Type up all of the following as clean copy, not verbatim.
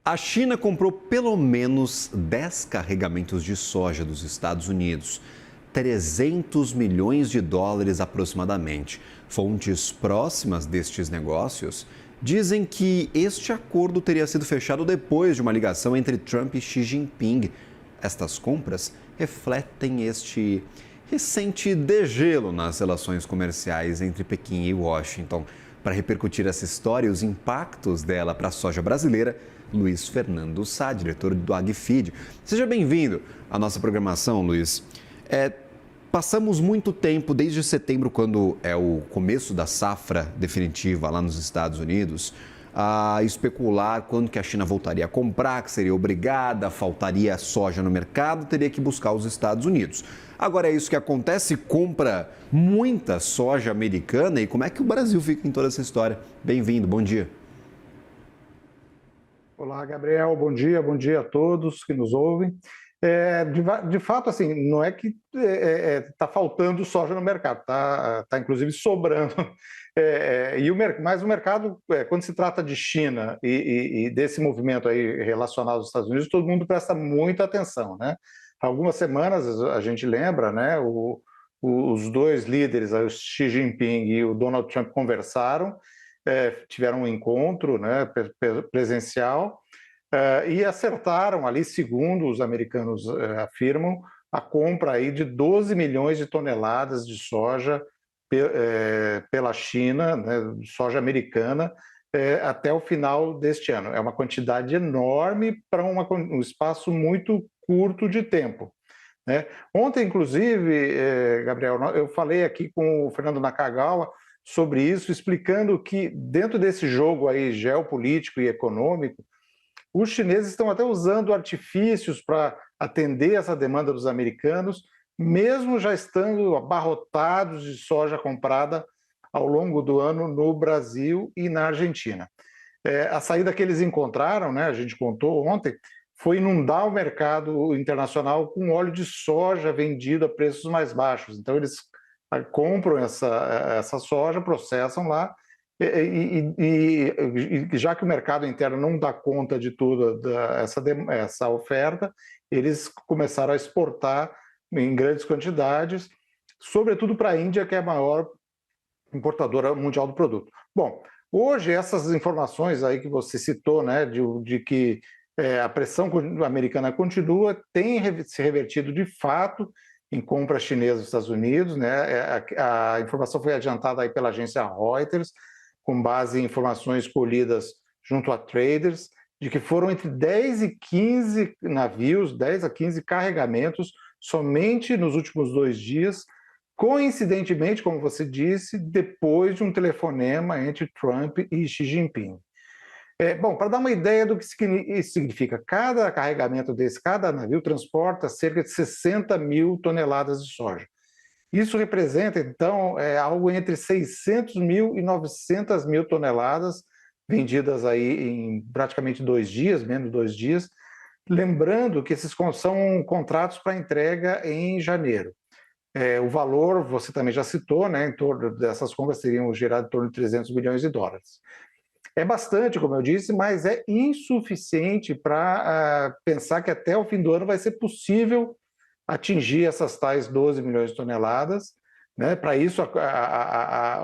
A China comprou pelo menos 10 carregamentos de soja dos Estados Unidos, 300 milhões de dólares aproximadamente. Fontes próximas destes negócios dizem que este acordo teria sido fechado depois de uma ligação entre Trump e Xi Jinping. Estas compras refletem este recente degelo nas relações comerciais entre Pequim e Washington. Para repercutir essa história e os impactos dela para a soja brasileira, Luiz Fernando Sá, diretor do AgFeed. Seja bem-vindo à nossa programação, Luiz. Passamos muito tempo, desde setembro, quando é o começo da safra definitiva lá nos Estados Unidos, a especular quando que a China voltaria a comprar, que seria obrigada, faltaria soja no mercado, teria que buscar os Estados Unidos. Agora é isso que acontece, compra muita soja americana e como é que o Brasil fica em toda essa história? Bem-vindo, bom dia. Olá, Gabriel, bom dia a todos que nos ouvem. De fato, assim, não é que está faltando soja no mercado, está inclusive sobrando. Mas o mercado, quando se trata de China e desse movimento aí relacionado aos Estados Unidos, todo mundo presta muita atenção, né? Há algumas semanas a gente lembra, né? Os dois líderes, o Xi Jinping e o Donald Trump, conversaram, tiveram um encontro, né, presencial. E acertaram ali, segundo os americanos afirmam, a compra aí de 12 milhões de toneladas de soja pela China, né, soja americana, até o final deste ano. É uma quantidade enorme para um espaço muito curto de tempo, né? Ontem, inclusive, Gabriel, eu falei aqui com o Fernando Nakagawa sobre isso, explicando que dentro desse jogo aí geopolítico e econômico, os chineses estão até usando artifícios para atender essa demanda dos americanos, mesmo já estando abarrotados de soja comprada ao longo do ano no Brasil e na Argentina. A saída que eles encontraram, né, a gente contou ontem, foi inundar o mercado internacional com óleo de soja vendido a preços mais baixos. Então, eles compram essa soja, processam lá, e já que o mercado interno não dá conta de tudo essa oferta, eles começaram a exportar em grandes quantidades, sobretudo para a Índia, que é a maior importadora mundial do produto. Bom, hoje essas informações aí que você citou, né, de que a pressão americana continua, tem se revertido de fato em compras chinesas dos Estados Unidos, né? A informação foi adiantada aí pela agência Reuters, com base em informações colhidas junto a traders, de que foram entre 10 e 15 navios, 10 a 15 carregamentos, somente nos últimos 2 dias, coincidentemente, como você disse, depois de um telefonema entre Trump e Xi Jinping. Bom, para dar uma ideia do que isso significa, cada carregamento desse, cada navio transporta cerca de 60 mil toneladas de soja. Isso representa, então, algo entre 600 mil e 900 mil toneladas vendidas aí em praticamente 2 dias, menos de 2 dias. Lembrando que esses são contratos para entrega em janeiro. O valor, você também já citou, né, em torno dessas compras teriam gerado em torno de 300 milhões de dólares. É bastante, como eu disse, mas é insuficiente para pensar que até o fim do ano vai ser possível atingir essas tais 12 milhões de toneladas, né? Para isso,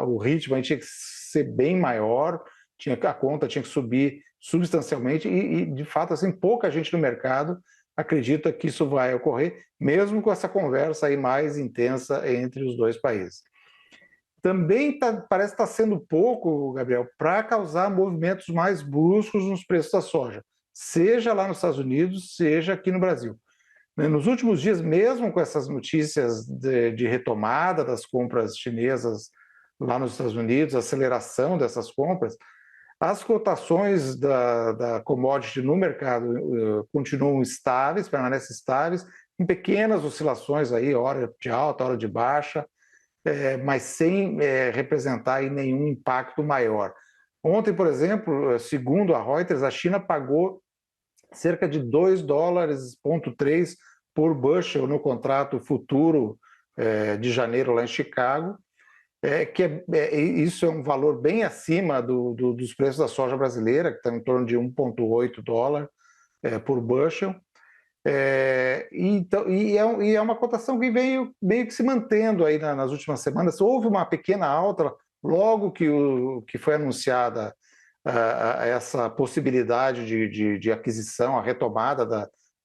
o ritmo tinha que ser bem maior, a conta tinha que subir substancialmente de fato, assim, pouca gente no mercado acredita que isso vai ocorrer, mesmo com essa conversa aí mais intensa entre os dois países. Também parece estar sendo pouco, Gabriel, para causar movimentos mais bruscos nos preços da soja, seja lá nos Estados Unidos, seja aqui no Brasil. Nos últimos dias, mesmo com essas notícias de retomada das compras chinesas lá nos Estados Unidos, aceleração dessas compras, as cotações da commodity no mercado continuam estáveis, permanecem estáveis, em pequenas oscilações aí, hora de alta, hora de baixa, mas sem representar aí nenhum impacto maior. Ontem, por exemplo, segundo a Reuters, a China pagou cerca de 2,3 dólares por bushel no contrato futuro de janeiro lá em Chicago, Isso é um valor bem acima dos preços da soja brasileira, que está em torno de 1,8 dólar por bushel. E é uma cotação que veio meio que se mantendo aí nas últimas semanas. Houve uma pequena alta logo que foi anunciada essa possibilidade de aquisição, a retomada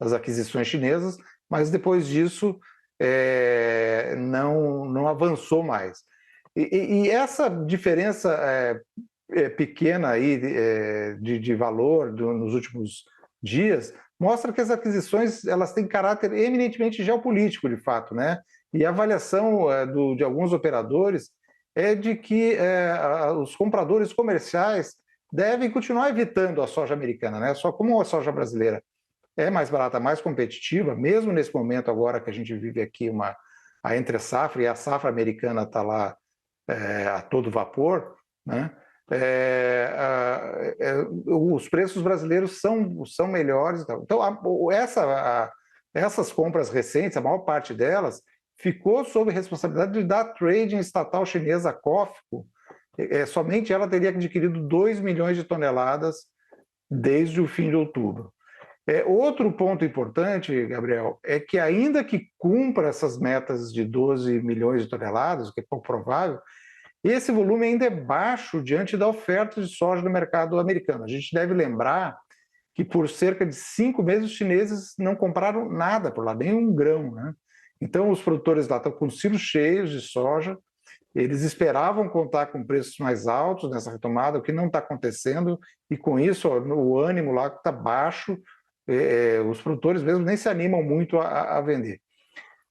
das aquisições chinesas, mas depois disso não avançou mais. E essa diferença pequena aí de valor nos últimos dias mostra que as aquisições elas têm caráter eminentemente geopolítico, de fato, né? E a avaliação de alguns operadores é de que os compradores comerciais devem continuar evitando a soja americana, né? Só como a soja brasileira é mais barata, mais competitiva, mesmo nesse momento agora que a gente vive aqui a entre-safra, e a safra americana está lá a todo vapor, né? Os preços brasileiros são melhores. Então, essas compras recentes, a maior parte delas, ficou sob responsabilidade da trading estatal chinesa COFCO. Somente ela teria adquirido 2 milhões de toneladas desde o fim de outubro. Outro ponto importante, Gabriel, é que ainda que cumpra essas metas de 12 milhões de toneladas, o que é pouco provável, esse volume ainda é baixo diante da oferta de soja no mercado americano. A gente deve lembrar que por cerca de 5 meses os chineses não compraram nada por lá, nem um grão, né? Então os produtores lá estão com silos cheios de soja, eles esperavam contar com preços mais altos nessa retomada, o que não está acontecendo, e com isso o ânimo lá está baixo, os produtores mesmo nem se animam muito a vender.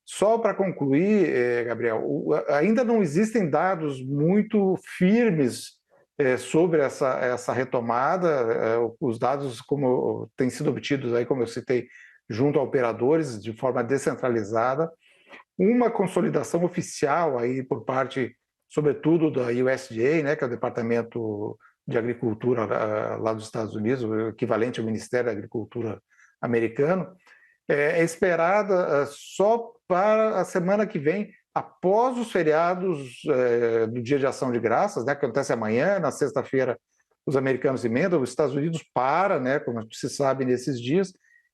Só para concluir, Gabriel, ainda não existem dados muito firmes sobre essa retomada. Os dados, como têm sido obtidos aí, como eu citei, junto a operadores de forma descentralizada. Uma consolidação oficial aí por parte, sobretudo, da USDA, né, que é o Departamento de Agricultura lá dos Estados Unidos, o equivalente ao Ministério da Agricultura americano, é esperada só para a semana que vem, após os feriados do Dia de Ação de Graças, né, que acontece amanhã, na sexta-feira os americanos emendam, os Estados Unidos para, né, como se sabe, nesses dias.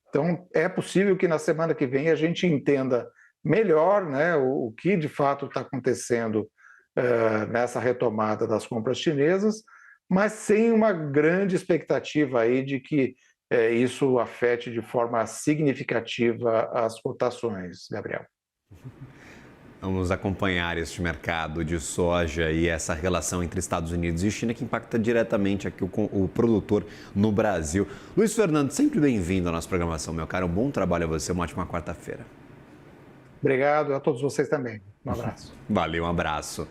Então, é possível que na semana que vem a gente entenda melhor, né, o que de fato está acontecendo nessa retomada das compras chinesas, mas sem uma grande expectativa aí de que isso afete de forma significativa as cotações, Gabriel. Vamos acompanhar este mercado de soja e essa relação entre Estados Unidos e China que impacta diretamente aqui o produtor no Brasil. Luiz Fernando, sempre bem-vindo à nossa programação, meu caro. Um bom trabalho a você, uma ótima quarta-feira. Obrigado a todos vocês também. Um abraço. Valeu, um abraço.